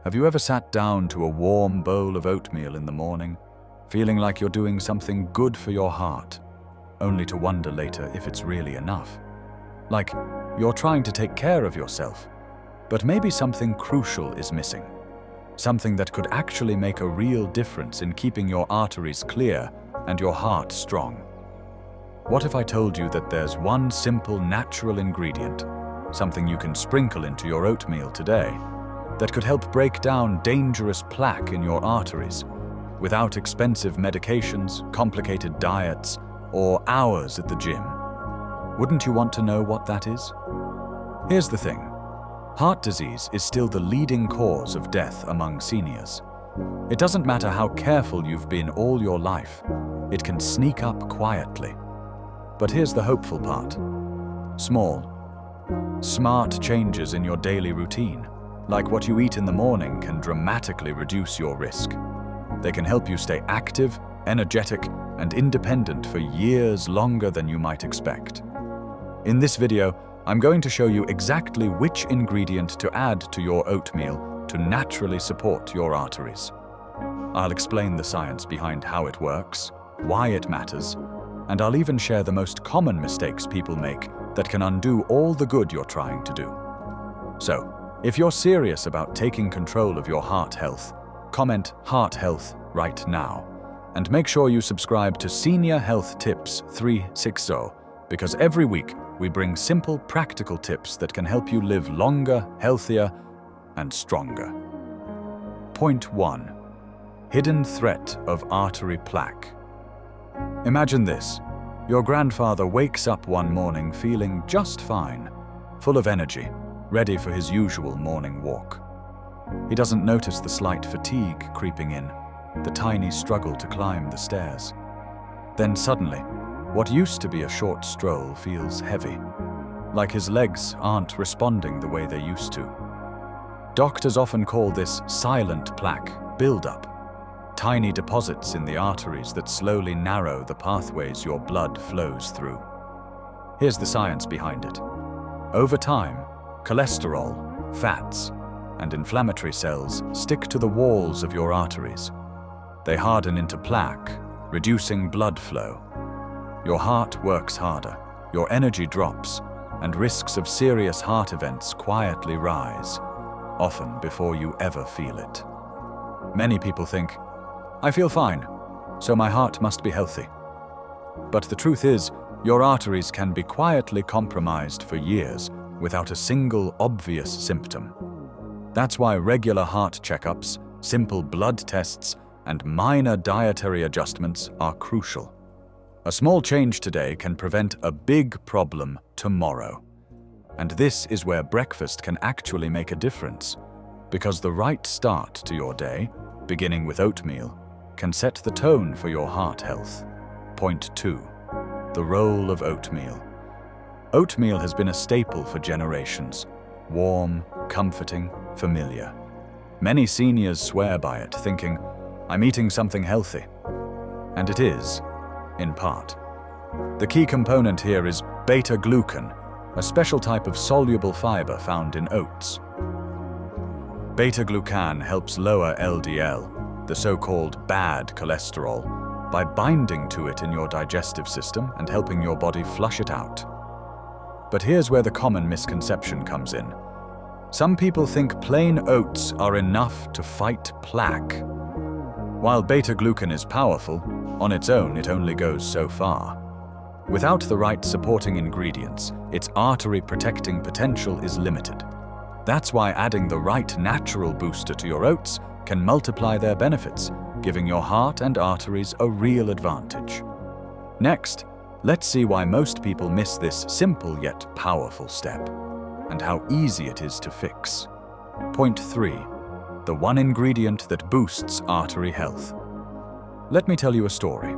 Have you ever sat down to a warm bowl of oatmeal in the morning, feeling like you're doing something good for your heart, only to wonder later if it's really enough? Like you're trying to take care of yourself, but maybe something crucial is missing. Something that could actually make a real difference in keeping your arteries clear and your heart strong. What if I told you that there's one simple natural ingredient, something you can sprinkle into your oatmeal today, that could help break down dangerous plaque in your arteries without expensive medications, complicated diets, or hours at the gym? Wouldn't you want to know what that is? Here's the thing. Heart disease is still the leading cause of death among seniors. It doesn't matter how careful you've been all your life, it can sneak up quietly. But here's the hopeful part. Small, smart changes in your daily routine, like what you eat in the morning, can dramatically reduce your risk. They can help you stay active, energetic, and independent for years longer than you might expect. In this video, I'm going to show you exactly which ingredient to add to your oatmeal to naturally support your arteries. I'll explain the science behind how it works, why it matters, and I'll even share the most common mistakes people make that can undo all the good you're trying to do. So, if you're serious about taking control of your heart health, comment "Heart Health" right now. And make sure you subscribe to Senior Health Tips 360, because every week we bring simple, practical tips that can help you live longer, healthier, and stronger. Point 1. Hidden threat of artery plaque. Imagine this. Your grandfather wakes up one morning feeling just fine, full of energy, ready for his usual morning walk. He doesn't notice the slight fatigue creeping in, the tiny struggle to climb the stairs. Then suddenly, what used to be a short stroll feels heavy, like his legs aren't responding the way they used to. Doctors often call this silent plaque buildup, tiny deposits in the arteries that slowly narrow the pathways your blood flows through. Here's the science behind it. Over time, cholesterol, fats, and inflammatory cells stick to the walls of your arteries. They harden into plaque, reducing blood flow. Your heart works harder, your energy drops, and risks of serious heart events quietly rise, often before you ever feel it. Many people think, "I feel fine, so my heart must be healthy." But the truth is, your arteries can be quietly compromised for years without a single obvious symptom. That's why regular heart checkups, simple blood tests, and minor dietary adjustments are crucial. A small change today can prevent a big problem tomorrow. And this is where breakfast can actually make a difference, because the right start to your day, beginning with oatmeal, can set the tone for your heart health. Point 2. The role of oatmeal. Oatmeal has been a staple for generations. Warm, comforting, familiar. Many seniors swear by it, thinking, "I'm eating something healthy." And it is, in part. The key component here is beta-glucan, a special type of soluble fiber found in oats. Beta-glucan helps lower LDL, the so-called bad cholesterol, by binding to it in your digestive system and helping your body flush it out. But here's where the common misconception comes in. Some people think plain oats are enough to fight plaque. While beta-glucan is powerful, on its own it only goes so far. Without the right supporting ingredients, its artery-protecting potential is limited. That's why adding the right natural booster to your oats can multiply their benefits, giving your heart and arteries a real advantage. Next, let's see why most people miss this simple yet powerful step, and how easy it is to fix. Point 3. The one ingredient that boosts artery health. Let me tell you a story.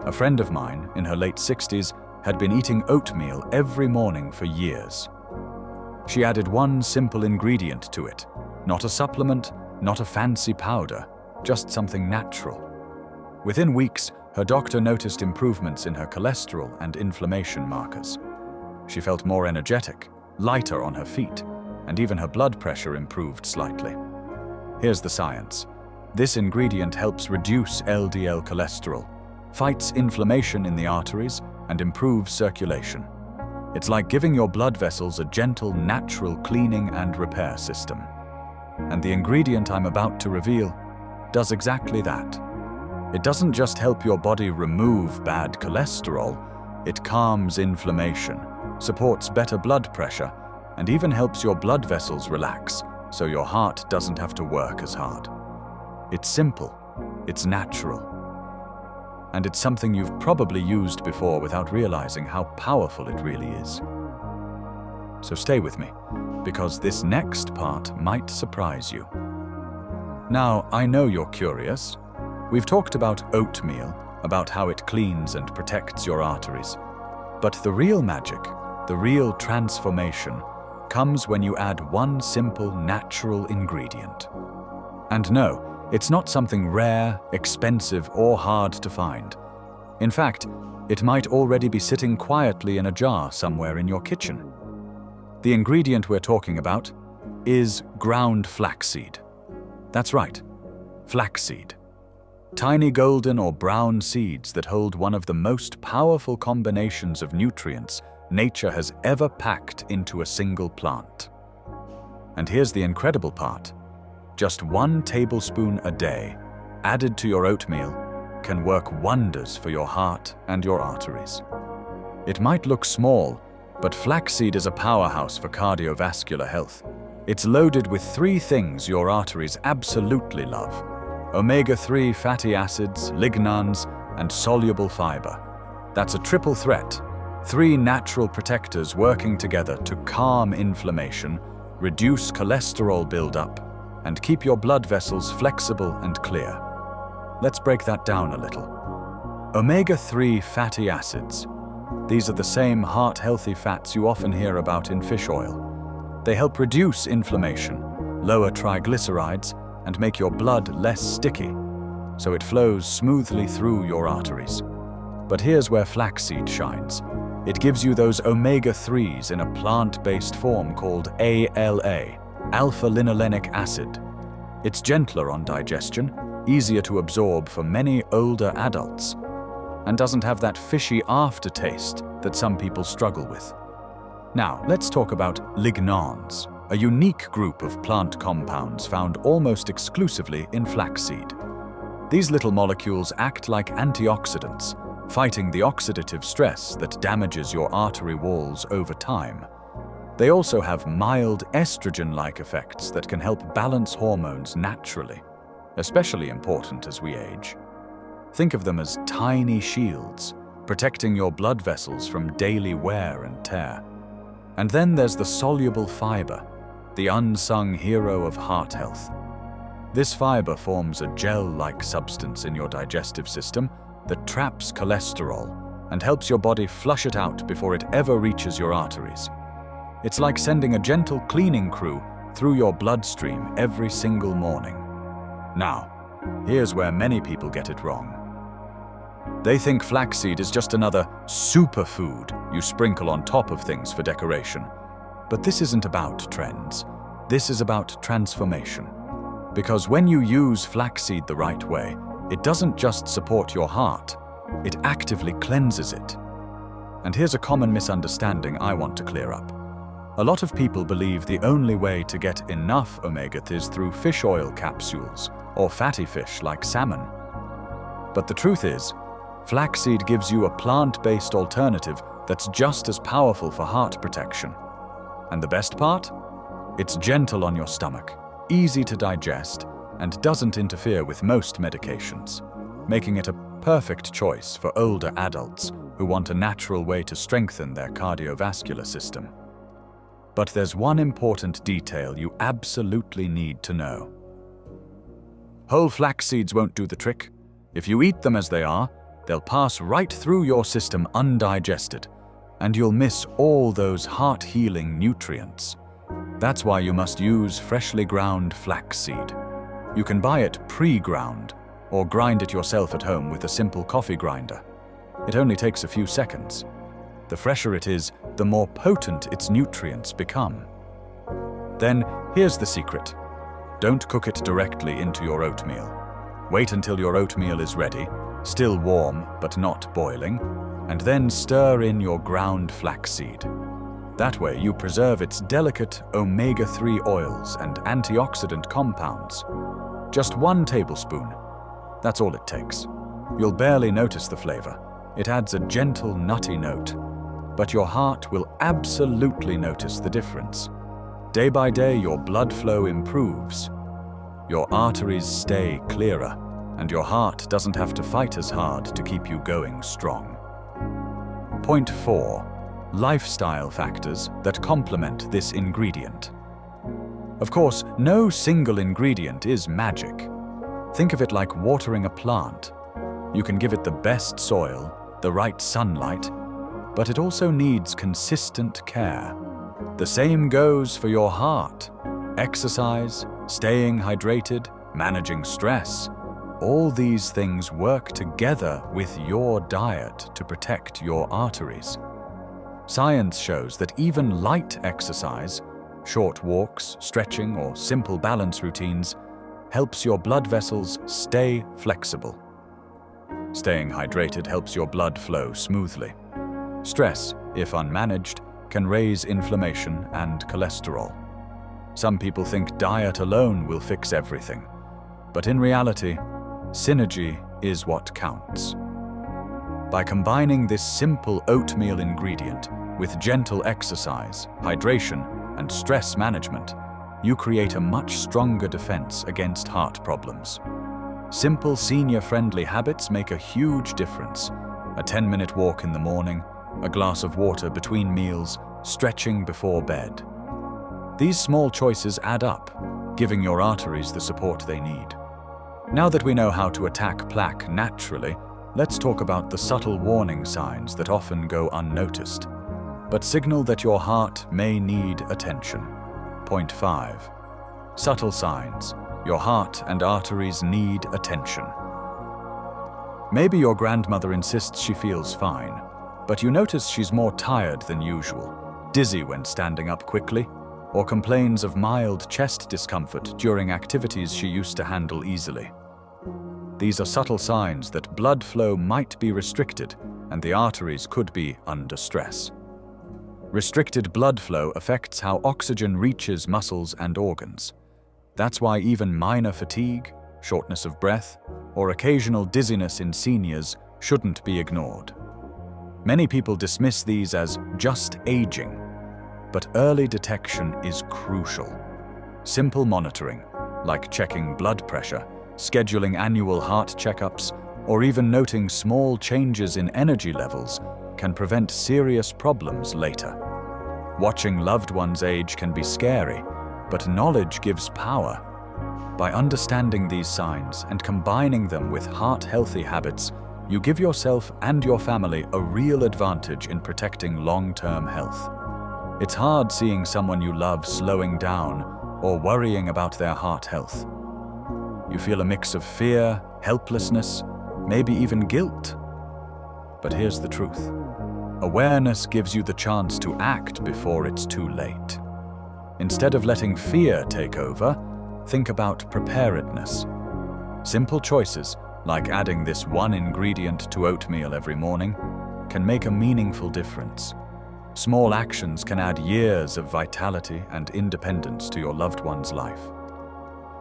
A friend of mine, in her late 60s, had been eating oatmeal every morning for years. She added one simple ingredient to it, not a supplement, not a fancy powder, just something natural. Within weeks, her doctor noticed improvements in her cholesterol and inflammation markers. She felt more energetic, lighter on her feet, and even her blood pressure improved slightly. Here's the science. This ingredient helps reduce LDL cholesterol, fights inflammation in the arteries, and improves circulation. It's like giving your blood vessels a gentle, natural cleaning and repair system. And the ingredient I'm about to reveal does exactly that. It doesn't just help your body remove bad cholesterol, it calms inflammation, supports better blood pressure, and even helps your blood vessels relax so your heart doesn't have to work as hard. It's simple, it's natural, and it's something you've probably used before without realizing how powerful it really is. So stay with me, because this next part might surprise you. Now, I know you're curious. We've talked about oatmeal, about how it cleans and protects your arteries. But the real magic, the real transformation, comes when you add one simple, natural ingredient. And no, it's not something rare, expensive, or hard to find. In fact, it might already be sitting quietly in a jar somewhere in your kitchen. The ingredient we're talking about is ground flaxseed. That's right, flaxseed. Tiny golden or brown seeds that hold one of the most powerful combinations of nutrients nature has ever packed into a single plant. And here's the incredible part. Just 1 tablespoon a day, added to your oatmeal, can work wonders for your heart and your arteries. It might look small, but flaxseed is a powerhouse for cardiovascular health. It's loaded with 3 things your arteries absolutely love: omega-3 fatty acids, lignans, and soluble fiber. That's a triple threat, 3 natural protectors working together to calm inflammation, reduce cholesterol buildup, and keep your blood vessels flexible and clear. Let's break that down a little. Omega-3 fatty acids. These are the same heart-healthy fats you often hear about in fish oil. They help reduce inflammation, lower triglycerides, and make your blood less sticky, so it flows smoothly through your arteries. But here's where flaxseed shines. It gives you those omega-3s in a plant-based form called ALA, alpha-linolenic acid. It's gentler on digestion, easier to absorb for many older adults, and doesn't have that fishy aftertaste that some people struggle with. Now, let's talk about lignans, a unique group of plant compounds found almost exclusively in flaxseed. These little molecules act like antioxidants, fighting the oxidative stress that damages your artery walls over time. They also have mild estrogen-like effects that can help balance hormones naturally, especially important as we age. Think of them as tiny shields, protecting your blood vessels from daily wear and tear. And then there's the soluble fiber, the unsung hero of heart health. This fiber forms a gel-like substance in your digestive system that traps cholesterol and helps your body flush it out before it ever reaches your arteries. It's like sending a gentle cleaning crew through your bloodstream every single morning. Now, here's where many people get it wrong. They think flaxseed is just another superfood you sprinkle on top of things for decoration. But this isn't about trends. This is about transformation. Because when you use flaxseed the right way, it doesn't just support your heart, it actively cleanses it. And here's a common misunderstanding I want to clear up. A lot of people believe the only way to get enough omega-3 is through fish oil capsules or fatty fish like salmon. But the truth is, flaxseed gives you a plant-based alternative that's just as powerful for heart protection. And the best part? It's gentle on your stomach, easy to digest, and doesn't interfere with most medications, making it a perfect choice for older adults who want a natural way to strengthen their cardiovascular system. But there's one important detail you absolutely need to know. Whole flax seeds won't do the trick. If you eat them as they are, they'll pass right through your system undigested, and you'll miss all those heart-healing nutrients. That's why you must use freshly ground flaxseed. You can buy it pre-ground, or grind it yourself at home with a simple coffee grinder. It only takes a few seconds. The fresher it is, the more potent its nutrients become. Then, here's the secret. Don't cook it directly into your oatmeal. Wait until your oatmeal is ready, still warm but not boiling, and then stir in your ground flaxseed. That way you preserve its delicate omega-3 oils and antioxidant compounds. Just 1 tablespoon. That's all it takes. You'll barely notice the flavor. It adds a gentle, nutty note. But your heart will absolutely notice the difference. Day by day, your blood flow improves. Your arteries stay clearer, and your heart doesn't have to fight as hard to keep you going strong. Point 4. Lifestyle factors that complement this ingredient. Of course, no single ingredient is magic. Think of it like watering a plant. You can give it the best soil, the right sunlight, but it also needs consistent care. The same goes for your heart. Exercise, staying hydrated, managing stress. All these things work together with your diet to protect your arteries. Science shows that even light exercise, short walks, stretching, or simple balance routines, helps your blood vessels stay flexible. Staying hydrated helps your blood flow smoothly. Stress, if unmanaged, can raise inflammation and cholesterol. Some people think diet alone will fix everything, but in reality, synergy is what counts. By combining this simple oatmeal ingredient with gentle exercise, hydration, and stress management, you create a much stronger defense against heart problems. Simple senior-friendly habits make a huge difference. A 10-minute walk in the morning, a glass of water between meals, stretching before bed. These small choices add up, giving your arteries the support they need. Now that we know how to attack plaque naturally, let's talk about the subtle warning signs that often go unnoticed, but signal that your heart may need attention. Point 5. Subtle signs. Your heart and arteries need attention. Maybe your grandmother insists she feels fine, but you notice she's more tired than usual, dizzy when standing up quickly, or complains of mild chest discomfort during activities she used to handle easily. These are subtle signs that blood flow might be restricted and the arteries could be under stress. Restricted blood flow affects how oxygen reaches muscles and organs. That's why even minor fatigue, shortness of breath, or occasional dizziness in seniors shouldn't be ignored. Many people dismiss these as just aging, but early detection is crucial. Simple monitoring, like checking blood pressure, scheduling annual heart checkups, or even noting small changes in energy levels, can prevent serious problems later. Watching loved ones age can be scary, but knowledge gives power. By understanding these signs and combining them with heart-healthy habits, you give yourself and your family a real advantage in protecting long-term health. It's hard seeing someone you love slowing down or worrying about their heart health. You feel a mix of fear, helplessness, maybe even guilt. But here's the truth. Awareness gives you the chance to act before it's too late. Instead of letting fear take over, think about preparedness. Simple choices, like adding this one ingredient to oatmeal every morning, can make a meaningful difference. Small actions can add years of vitality and independence to your loved one's life.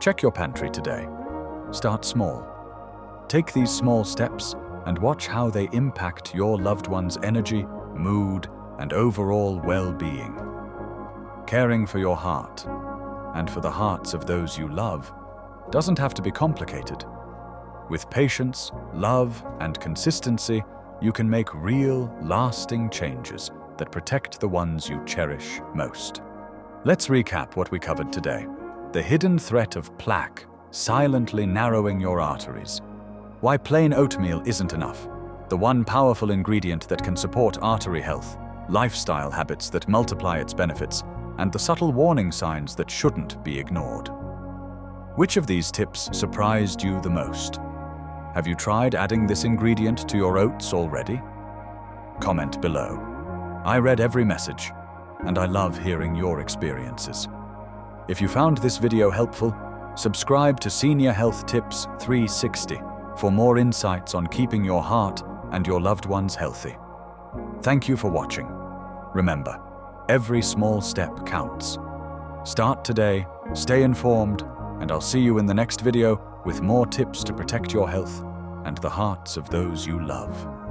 Check your pantry today. Start small. Take these small steps and watch how they impact your loved one's energy, mood, and overall well-being. Caring for your heart, and for the hearts of those you love, doesn't have to be complicated. With patience, love, and consistency, you can make real, lasting changes that protect the ones you cherish most. Let's recap what we covered today. The hidden threat of plaque silently narrowing your arteries. Why plain oatmeal isn't enough. The one powerful ingredient that can support artery health, lifestyle habits that multiply its benefits, and the subtle warning signs that shouldn't be ignored. Which of these tips surprised you the most? Have you tried adding this ingredient to your oats already? Comment below. I read every message, and I love hearing your experiences. If you found this video helpful, Subscribe to Senior Health Tips 360 for more insights on keeping your heart and your loved ones healthy. Thank you for watching. Remember, every small step counts. Start today, stay informed, and I'll see you in the next video with more tips to protect your health and the hearts of those you love.